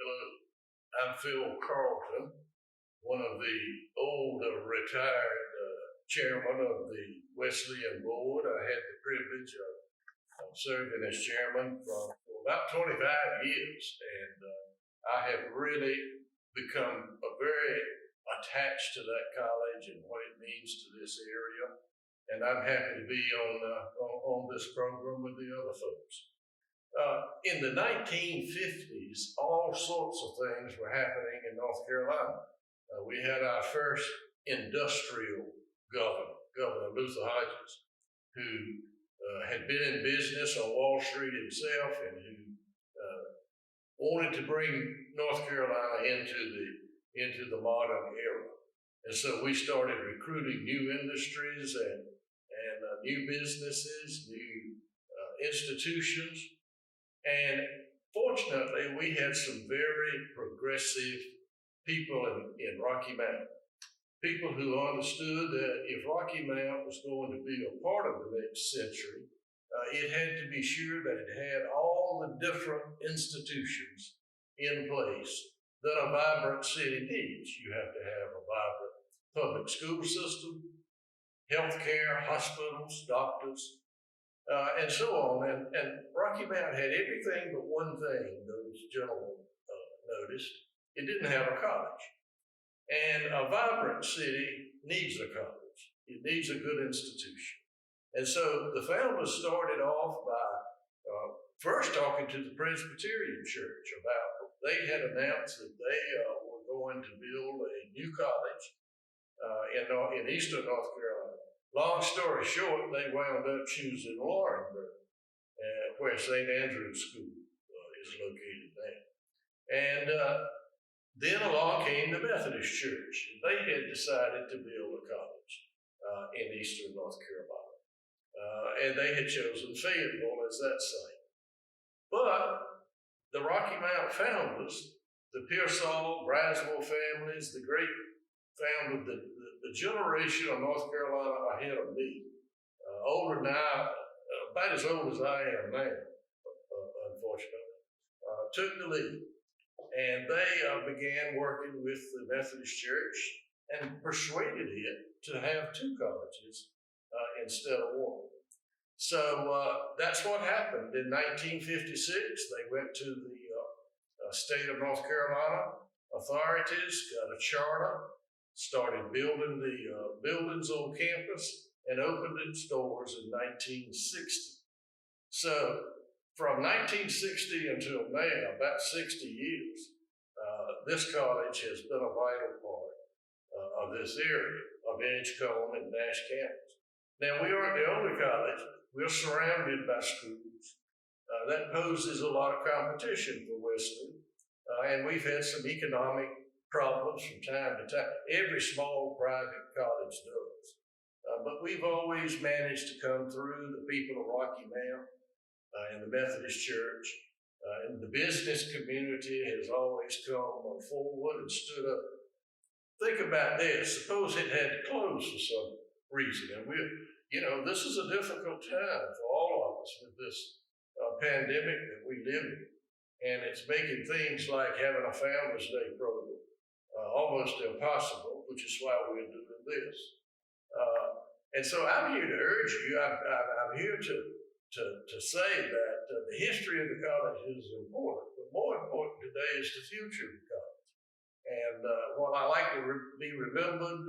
I'm Phil Carlton, one of the old retired chairman of the Wesleyan Board. I had the privilege of serving as chairman for about 25 years, and I have really become very attached to that college and what it means to this area. And I'm happy to be on this program with the other folks. In the 1950s, all sorts of things were happening in North Carolina. We had our first industrial governor, Governor Luther Hodges, who had been in business on Wall Street himself and who wanted to bring North Carolina into the modern era. And so we started recruiting new industries and new businesses, new institutions. And fortunately, we had some very progressive people in Rocky Mount. People who understood that if Rocky Mount was going to be a part of the next century, it had to be sure that it had all the different institutions in place that a vibrant city needs. You have to have a vibrant public school system, healthcare, hospitals, doctors, and so on. And Rocky Mount had everything but one thing those gentlemen noticed. It didn't have a college. And a vibrant city needs a college. It needs a good institution. And so the founders started off by first talking to the Presbyterian Church about, they had announced that they were going to build a new college in eastern North Carolina. Long story short, they wound up choosing Laurinburg, where St. Andrew's School is located now. And then along came the Methodist Church. They had decided to build a college in eastern North Carolina. And they had chosen Fayetteville as that site. But the Rocky Mount founders, the Pearsall, Braswell families, the great founders, the generation of North Carolina ahead of me, older now, about as old as I am now, unfortunately, took the lead. And they began working with the Methodist Church and persuaded it to have two colleges instead of one. So that's what happened. In 1956, they went to the state of North Carolina authorities, got a charter, started building the buildings on campus, and opened its doors in 1960. So from 1960 until now, about 60 years, this college has been a vital part of this area of Edgecombe and Nash Campus. Now, we aren't the only college. We're surrounded by schools. That poses a lot of competition for Wesleyan, and we've had some economic problems from time to time. Every small private college does. But we've always managed to come through. The people of Rocky Mount and the Methodist Church and the business community has always come forward and stood up. Think about this. Suppose it had to close for some reason. And this is a difficult time for all of us with this pandemic that we live in. And it's making things like having a Founders Day program almost impossible, which is why we're doing this. And so I'm here to urge you, I'm here to say that the history of the college is important, but more important today is the future of the college. And while I like to be remembered,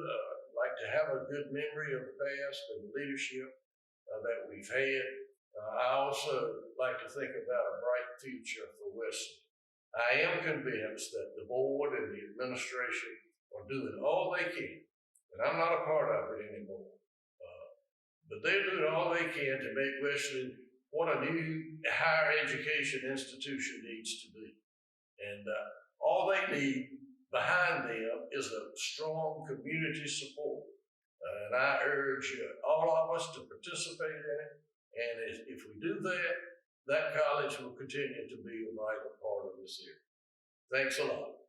like to have a good memory of the past and the leadership that we've had, I also like to think about a bright future for Wesleyan. I am convinced that the board and the administration are doing all they can, and I'm not a part of it anymore, but they're doing all they can to make Wesleyan what a new higher education institution needs to be. And all they need behind them is a strong community support. And I urge all of us to participate in it. And if we do that, that college will continue to be a vital part of this area. Thanks a lot.